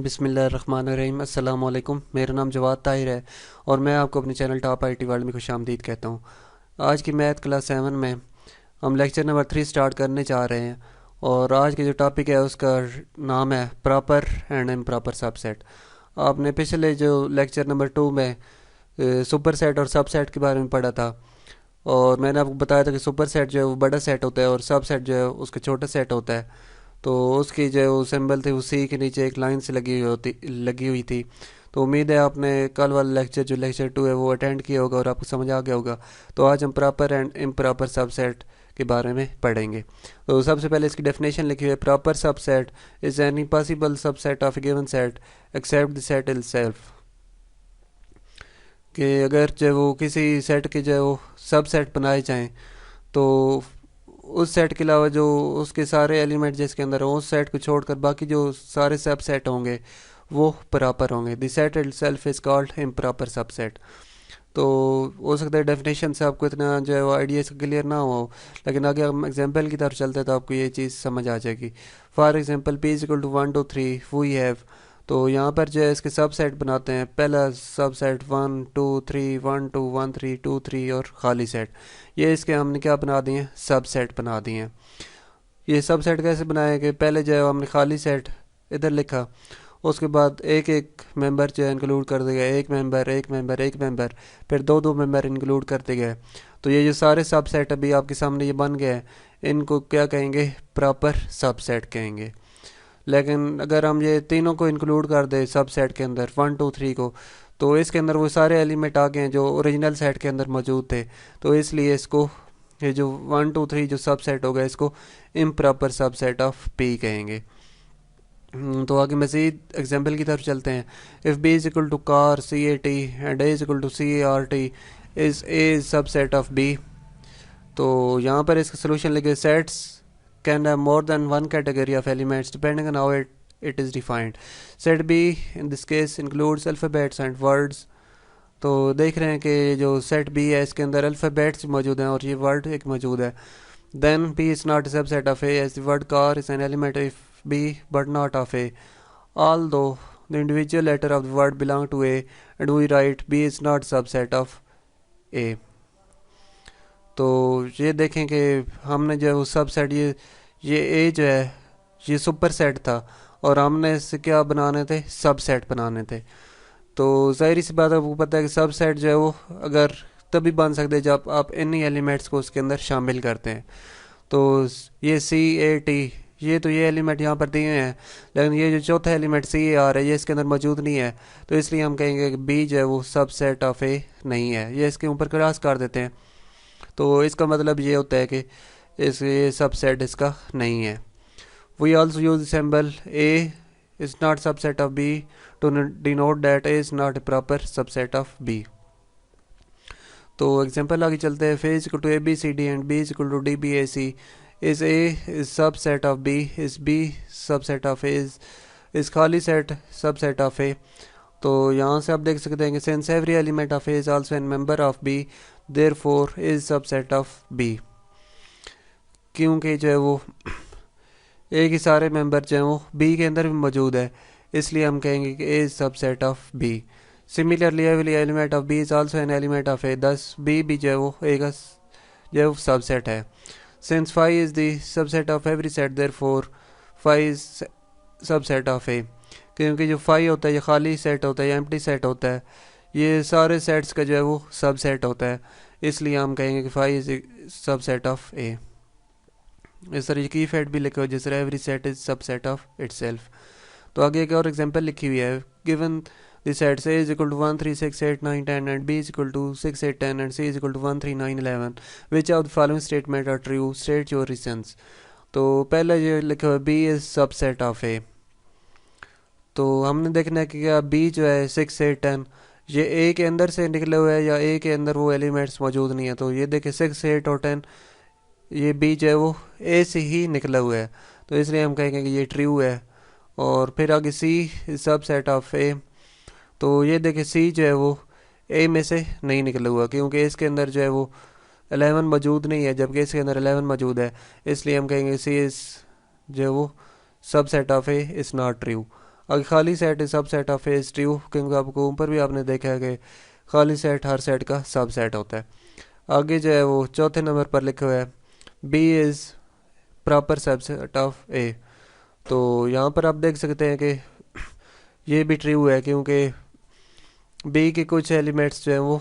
बिस्मिल्लाहिर्रहमानिर्रहीम। अस्सलाम वालेकुम। मेरा नाम जवाद ताहिर है और मैं आपको अपने चैनल टॉप आईटी वर्ल्ड में खुशामदीद कहता हूँ। आज की मैथ क्लास 7 में हम लेक्चर नंबर 3 स्टार्ट करने जा रहे हैं और आज की जो टॉपिक है उसका नाम है प्रॉपर एंड इम्प्रॉपर सबसेट। आपने पिछले जो लेक्चर नंबर 2 में सुपर सेट और सबसेट के बारे में पढ़ा था और मैंने आपको बताया था कि सुपर सेट जो है वो बड़ा सेट होता है और सब सेट जो है उसका छोटा सेट होता है। तो उसकी जो वो सिंबल थी वो सी के नीचे एक लाइन से लगी हुई थी। तो उम्मीद है आपने कल वाला लेक्चर जो लेक्चर 2 है वो अटेंड किया होगा और आपको समझ आ गया होगा। तो आज हम प्रॉपर एंड इम्प्रॉपर सबसेट के बारे में पढ़ेंगे। तो सबसे पहले इसकी डेफिनेशन लिखी हुई है। Proper subset is any possible subset of a given set except the set itself. कि अगर जो वो किसी सेट के जो वो सब सेट बनाए जाएं तो उस सेट के अलावा जो उसके सारे एलिमेंट जिसके अंदर हो उस सेट को छोड़कर बाकी जो सारे सब सेट होंगे वो प्रॉपर होंगे। The set itself is called improper subset. तो हो सकता है डेफिनेशन से आपको इतना जो है वो आइडिया क्लियर ना हो, लेकिन आगे हम एग्जांपल की तरफ चलते हैं तो आपको ये चीज़ समझ आ जाएगी। For example P is equal to 1 2 3 we have. तो यहाँ पर जो है इसके सब सेट बनाते हैं। पहला सब सेट 1 2 3 1 2 1 3 2 3 और खाली सेट। ये इसके हमने क्या बना दिए हैं, सब सेट बना दिए हैं। ये सब सेट कैसे बनाए कि पहले जो है हमने खाली सेट इधर लिखा, उसके बाद एक एक मेंबर जो है इंक्लूड कर दिया, एक मेंबर एक मेंबर एक मेंबर, फिर दो दो मेंबर इंक्लूड करते गए। तो ये जो सारे सब सेट अभी आपके सामने ये बन गए हैं, इनको क्या कहेंगे, प्रॉपर सबसेट कहेंगे। लेकिन अगर हम ये तीनों को इंक्लूड कर दें सब सेट के अंदर 1 2 3 को, तो इसके अंदर वो सारे एलिमेंट आ गए हैं जो ओरिजिनल सेट के अंदर मौजूद थे। तो इसलिए इसको ये जो 1 2 3 जो सब सेट होगा इसको इम्प्रॉपर सबसेट ऑफ पी कहेंगे। तो आगे मज़ीद एग्जाम्पल की तरफ चलते हैं। If B is equal to car C A T and A is equal to C A R T is a subset of B. तो यहाँ पर इसका सोल्यूशन लिखे sets can have more than one category of elements depending on how it is defined. Set B in this case includes alphabets and words. तो देख रहे हैं कि जो सेट बी है इसके अंदर अल्फ़ाबेट्स मौजूद हैं और ये वर्ड एक मौजूद है। Then B is not a subset of A as the word car is an element of B but not of A. Although the individual letter of the word belong to A and we write B is not subset of A. तो ये देखें कि हमने जो वो सब set ये ए जो है ये सुपर सेट था और हमने इससे क्या बनाने थे, सब सेट बनाने थे। तो ज़ाहिर सी बात है, आपको पता है कि सब सेट जो है वो अगर तभी बन सकते हैं जब आप इन्हीं एलिमेंट्स को उसके अंदर शामिल करते हैं। तो ये सी ए टी ये तो ये एलिमेंट यहाँ पर दिए हैं, लेकिन ये जो चौथा एलिमेंट सी ए आर है ये इसके अंदर मौजूद नहीं है। तो इसलिए हम कहेंगे कि बी जो है वो सब सेट ऑफ ए नहीं है। ये इसके ऊपर क्रॉस कर देते हैं। तो इसका मतलब ये होता है कि ये सब सेट इसका नहीं है। We also use symbol A is not subset of B to denote that A is not a proper subset of B. तो एग्जांपल आगे चलते हैं। F is equal to A B C D and B is equal to D B A C is A is subset of B is B subset of A is खाली set subset of A. तो यहाँ से आप देख सकते हैं कि since every element of A is also an member of B therefore is subset of B. क्योंकि जो है वो ए के सारे मेंबर जो हैं वो बी के अंदर भी मौजूद है, इसलिए हम कहेंगे कि A is subset of B. Similarly every element of B is also an element of A, दस बी भी जो है वो ए का जो है वो सबसेट है। Since five is the subset of every set therefore five is subset of A. क्योंकि जो फाइव होता है ये खाली सेट होता है, ये एम्प्टी सेट होता है, ये सारे सेट्स का जो है वो सबसेट होता है, इसलिए हम कहेंगे कि फाइव इज सबसेट ऑफ ए। इस तरह की फैक्ट भी लिखा हो जिस तरह every set is subset of itself. तो आगे एक और एग्जांपल लिखी हुई है। Given the sets A is equal to 1 3 6 8 9 10 and B is equal to 6 8 10 and C is equal to 1 3 9 11 which of the following statement are true, state your reasons। तो पहले ये लिखा हुआ B is subset of A। तो हमने देखना है कि क्या B जो है 6 8 10 ये A के अंदर से निकले हुए है या A के अंदर वो एलिमेंट्स मौजूद नहीं है। तो ये देखे 6 8 और 10 ये B जो है वो A से ही निकला हुआ है, तो इसलिए हम कहेंगे कि ये ट्रू है। और फिर आगे C सबसेट ऑफ A। तो ये देखे C जो है वो A में से नहीं निकला हुआ क्योंकि इसके अंदर जो है वो 11 मौजूद नहीं है, जबकि इसके अंदर 11 मौजूद है, इसलिए हम कहेंगे C इस जो है वो subset of A is not true. अगर खाली सेट इज सब set of A is true, क्योंकि आपको ऊपर भी आपने देखा है कि खाली सेट हर सेट का सब सेट होता है। आगे जो है वो चौथे नंबर पर लिखा हुआ है B is proper subset of A. तो यहाँ पर आप देख सकते हैं कि ये भी ट्रू है, क्योंकि बी के कुछ एलिमेंट्स जो हैं वो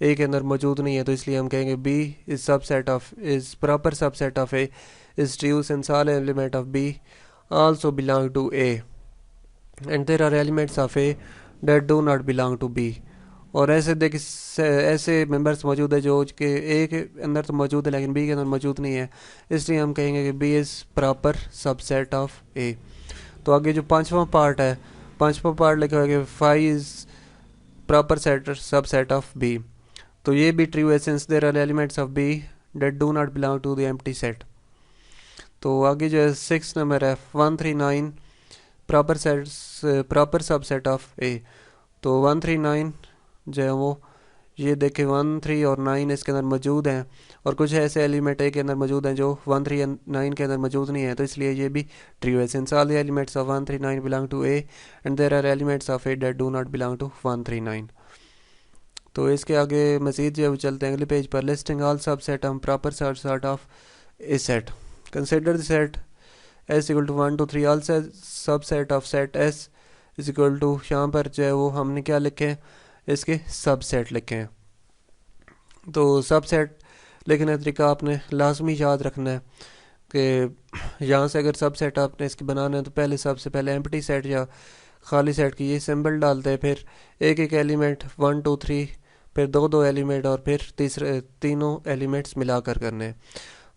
ए के अंदर मौजूद नहीं है, तो इसलिए हम कहेंगे B is subset of is proper subset of A is true since all element of B also belong to A and there are elements of A that do not belong to B. और ऐसे ऐसे members मौजूद है जो कि ए के अंदर तो मौजूद है लेकिन बी के अंदर मौजूद नहीं है, इसलिए हम कहेंगे कि B is proper subset of A. तो आगे जो पांचवा पार्ट है, पांचवा पार्ट लिखा है कि five is proper set subset of B. तो ये भी ट्रू है since there are elements of B that do not belong to the empty set. तो आगे जो है 6 नंबर है 139 proper set proper subset of A. तो 139 जो है वो ये देखें 1, 3 और 9 इसके अंदर मौजूद हैं, और कुछ ऐसे एलिमेंट ए के अंदर मौजूद हैं जो 1, 3 और 9 के अंदर मौजूद नहीं है, तो इसलिए ये भी ट्रू है since all the elements of 1, 3, 9 belong to A and there are elements of A that do not belong to 1, 3, 9। तो इसके आगे मजीद जो है वो चलते हैं अगले पेज पर। Listing all subset of proper subset of a set, consider the set S equal to 1, 2, 3 all subset of set S is equal to, यहाँ पर जो है वो हमने क्या लिखे हैं, इसके सबसेट लिखे हैं। तो सबसेट लिखने का तरीका आपने लाजमी याद रखना है कि यहाँ से अगर सबसेट आपने इसकी बनाना है तो पहले सबसे पहले एम्प्टी सेट या खाली सेट की ये सिंबल डालते हैं, फिर एक एक एलिमेंट 1, 2, 3, फिर दो एलिमेंट और फिर तीसरे तीनों एलिमेंट्स मिलाकर करने हैं।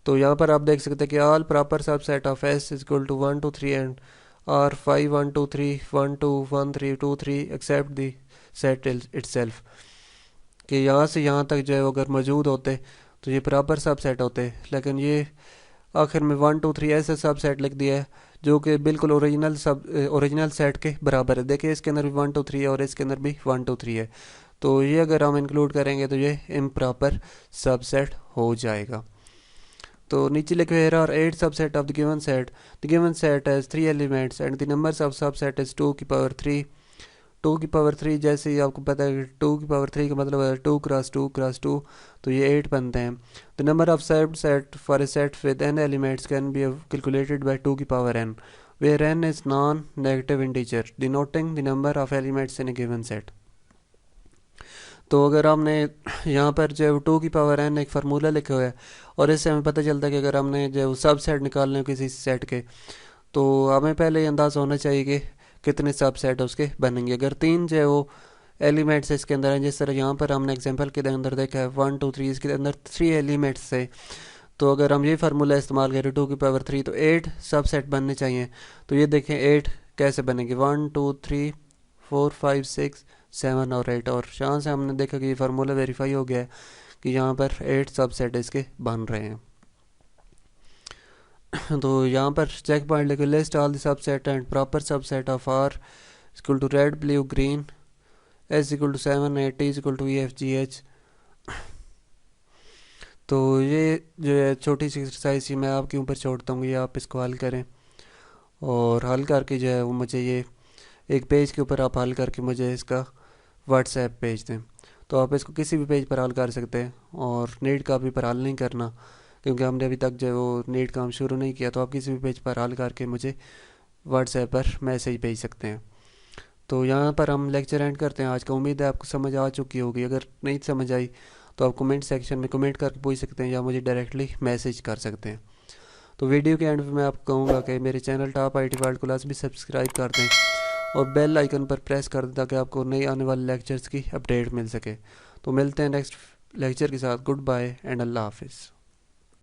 तो यहाँ पर आप देख सकते हैं कि all proper subset of S is equal to 1, 2, 3 and are 5, 1, 2, 3, 1, 2, 1, 3, 2, 3 accept the set itself, कि यहाँ से यहाँ तक जो है अगर मौजूद होते तो ये प्रॉपर सबसेट होते, लेकिन ये आखिर में 1, 2, 3 ऐसे सबसेट लिख दिया है जो कि बिल्कुल ओरिजिनल सेट के बराबर है। देखिए इसके अंदर भी 1, 2, 3 है और इसके अंदर भी 1, 2, 3 है, तो ये अगर हम इंक्लूड करेंगे तो ये इम्प्रॉपर सबसेट हो जाएगा। तो नीचे लिखे here are 8 subset of the given set. The given set has 3 elements and the numbers of subset is 2 की पावर 3। 2 की पावर 3 जैसे ही आपको पता है कि 2 की पावर 3 का मतलब है 2 क्रॉस 2 क्रॉस 2, तो ये 8 बनते हैं। The number of subset for a set with n elements can be calculated by 2 की power n, where n is non-negative integer denoting the number of elements in a given set। तो अगर हमने यहाँ पर जो 2 की पावर n एक formula लिखा हुआ है, और इससे हमें पता चलता है कि अगर हमने जो सब सेट निकालने हैं किसी सेट के, तो हमें पहले अंदाज़ा होना चाहिए कि कितने सब सेट उसके बनेंगे। अगर 3 जो है वो एलिमेंट्स इसके अंदर हैं, जिस तरह यहाँ पर हमने एग्जांपल के अंदर देखा है 1, 2, 3 इसके अंदर 3 एलिमेंट्स है, तो अगर हम ये फार्मूला इस्तेमाल करें 2 की पावर 3 तो 8 सब सेट बनने चाहिए। तो ये देखें 8 कैसे बनेंगे, 1, 2, 3, 4, 5, 6, 7 और 8, और यहाँ से हमने देखा कि ये फार्मूला वेरीफाई हो गया है कि यहाँ पर 8 सबसेट इसके बन रहे हैं। तो यहाँ पर चेक पॉइंट लिखो, list all the subset and proper subset of R equal to red blue green S equal to 7, 8 is equal to E F G H. तो ये जो है छोटी सी एक्सरसाइज ही मैं आपके ऊपर छोड़ता हूँ, ये आप इसको हल करें, और हल करके जो है वो मुझे ये एक पेज के ऊपर आप हल करके मुझे इसका व्हाट्सएप भेज दें। तो आप इसको किसी भी पेज पर हल कर सकते हैं, और नीट का भी पर हल नहीं करना क्योंकि हमने अभी तक जो वो नीट काम शुरू नहीं किया। तो आप किसी भी पेज पर हल करके मुझे व्हाट्सएप पर मैसेज भेज सकते हैं। तो यहाँ पर हम लेक्चर एंड करते हैं आज का। उम्मीद है आपको समझ आ चुकी होगी। अगर नहीं समझ आई तो आप कमेंट सेक्शन में कमेंट करके पूछ सकते हैं या मुझे डायरेक्टली मैसेज कर सकते हैं। तो वीडियो के एंड में मैं आपको कहूँगा कि मेरे चैनल टॉप IT वर्ल्ड को लाजमी सब्सक्राइब कर दें और बेल आइकन पर प्रेस कर दें ताकि आपको नई आने वाले लेक्चर्स की अपडेट मिल सके। तो मिलते हैं नेक्स्ट लेक्चर के साथ। गुड बाय एंड अल्लाह हाफिज़।